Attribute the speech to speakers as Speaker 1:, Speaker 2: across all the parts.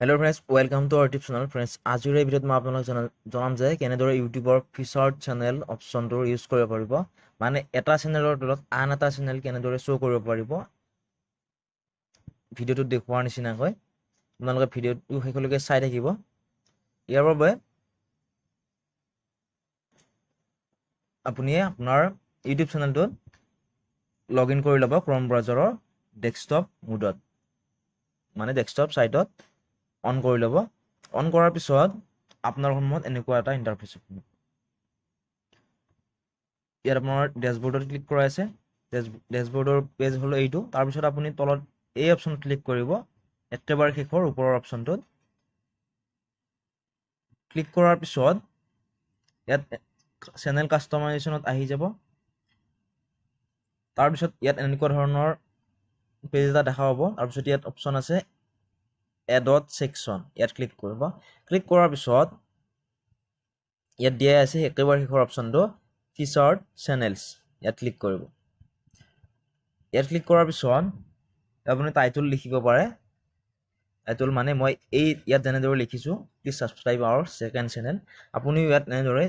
Speaker 1: Hello friends, welcome to our YouTube channel. Friends, আজিৰ এই ভিডিঅ'ত মই আপোনালোকক জনাম যে কেনেদৰে ইউটিউবৰ ফিচাৰ্ড চেনেল অপচনটো ইউজ কৰিব পাৰিব। মানে এটা চেনেলৰ তলত আন এটা চেনেল কেনেদৰে শ্ব' কৰিব পাৰিব ভিডিঅ'টোত দেখুৱাৰ নিচিনাকৈ আপোনালোকে ভিডিঅ'টো শেষলৈকে চাই থাকিব। ইয়াৰ বাবে আপুনি আপোনাৰ ইউটিউব চেনেলটোত লগইন কৰি ল'ব ক্ৰম ব্ৰাউজাৰৰ ডেস্কটপ মোডত, মানে ডেস্কটপ সাইটত অন কৰি ল'ব। অন কৰাৰ পিছত আপোনাৰ সন্মুখত এনেকুৱা এটা ইন্টাৰফেচ হ'ব। ইয়াত আপোনাৰ ডেশবৰ্ডত ক্লিক কৰা আছে। ডেশবৰ্ডৰ পেজ হলো এইটো। তাৰ পিছত আপুনি তলত এই অপচন ক্লিক কৰিব, একেবাৰে শেষৰ ওপৰৰ অপচনটোত ক্লিক কৰাৰ পিছত ইয়াত চেনেল কাস্টমাইজেশ্যনত আহি যাব। তাৰ পিছত ইয়াত এনেকুৱা ধৰণৰ পেজ এটা দেখা পাব। তাৰ পিছত ইয়াত অপচন আছে এডত সেকশন, ইয়াত ক্লিক কৰিব। ক্লিক কৰাৰ পিছত ইয়াত দিয়া আছে একেবাৰে শেষৰ অপচনটো ফিচাৰ্ড চেনেলছ, ইয়াত ক্লিক কৰিব। ইয়াত ক্লিক কৰাৰ পিছত আপুনি টাইটল লিখিব পাৰে। টাইটল মানে মই ইয়াত যেনেদৰে লিখিছো, please subscribe our second channel. আপুনি ইয়াত এনেদৰে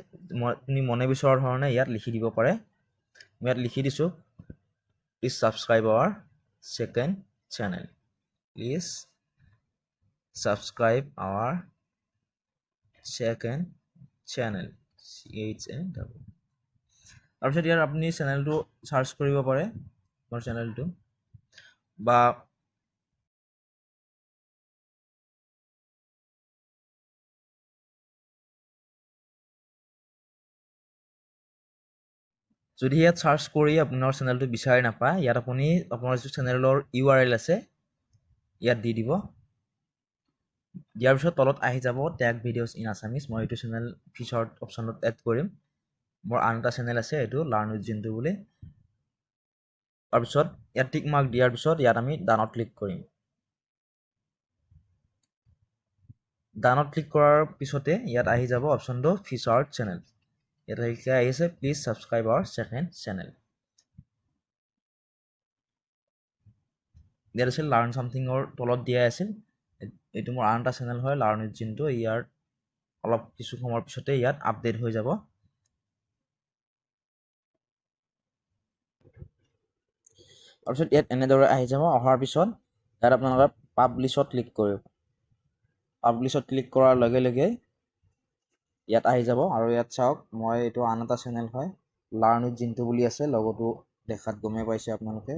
Speaker 1: আপুনি মনে বিচৰা ধৰণে ইয়াত লিখি দিব পাৰে। মই ইয়াত লিখি দিছো, please subscribe our second channel, please subscribe our second channel CHN। তাৰপিছত ইয়াৰ আপুনি চেনেলটো সাৰ্চ কৰিব পাৰে, মোৰ চেনেলটো বা যদি ইয়াত সাৰ্চ কৰি আপোনাৰ চেনেলটো বিচাৰি নাপায়, ইয়াত আপুনি আপোনাৰ যে চেনেলৰ URL আছে ইয়াত দি দিব। দিয়াৰ পিছত তলত আহি যাব টেগ ভিডিঅ'ছ ইন আছামিজ। মই এইটো চেনেল ফিচাৰ্ড অপচনত এড কৰিম। মোৰ আন এটা চেনেল আছে, এইটো লাৰ্ণ উইথ জিন্তু বুলি। তাৰপিছত ইয়াত টিক মাৰ্ক দিয়াৰ পিছত ইয়াত আমি ডানত ক্লিক কৰিম। ডানত ক্লিক কৰাৰ পিছতে ইয়াত আহি যাব অপচনটো ফিচাৰ্ড চেনেল। ইয়াত লিখা আহিছে please subscribe our second channel. ইয়াত আছে লাৰ্ণ সামথিঙৰ তলত দিয়া আছিল। এইটো মোৰ আন এটা চেনেল হয়, লাৰ্ণ উইথ জিন্তু। ইয়াৰ অলপ কিছু সময়ৰ পিছতে ইয়াত আপডেট হৈ যাব। তাৰপিছত ইয়াত এনেদৰে আহি যাব। অহাৰ পিছত ইয়াত আপোনালোকে পাব্লিছত ক্লিক কৰিব। পাব্লিছত ক্লিক কৰাৰ লগে লগে ইয়াত আহি যাব। আৰু ইয়াত চাওক, মই এইটো আন এটা চেনেল হয়, লাৰ্ণ উইথ জিন্তু বুলি আছে। লগতো দেখাত গমে পাইছে আপোনালোকে।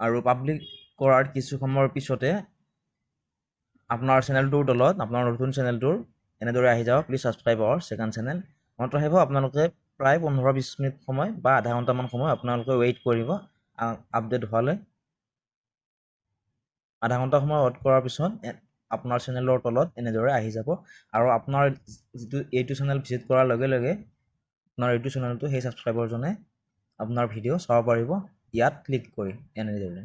Speaker 1: আৰু পাব্লিক কৰাৰ কিছু সময়ৰ পিছতে আপোনাৰ চেনেলটোৰ তলত আপোনাৰ নতুন চেনেলটোৰ এনেদৰে আহি যাব, please subscribe our second channel. মনত ৰাখিব, আপোনালোকে প্ৰায় 15-20 মিনিট সময় বা আধা ঘণ্টামান সময় আপোনালোকে ৱেইট কৰিব আপডেট হোৱালৈ। আধা ঘণ্টা সময় ৱেইট কৰাৰ পিছত আপোনাৰ চেনেলৰ তলত এনেদৰে আহি যাব। আৰু আপোনাৰ যিটো এইটো চেনেল ভিজিট কৰাৰ লগে লগে আপোনাৰ এইটো চেনেলটো সেই ছাবস্ক্ৰাইবাৰজনে আপোনাৰ ভিডিঅ' চাব পাৰিব ইয়াত ক্লিক কৰি। এনেদৰে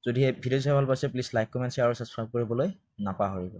Speaker 1: যদি ভিডিঅ' চাই ভাল পাইছে, প্লিজ লাইক, কমেণ্ট, শ্বেয়াৰ আৰু ছাবস্ক্ৰাইব কৰিবলৈ নাপাহৰিব।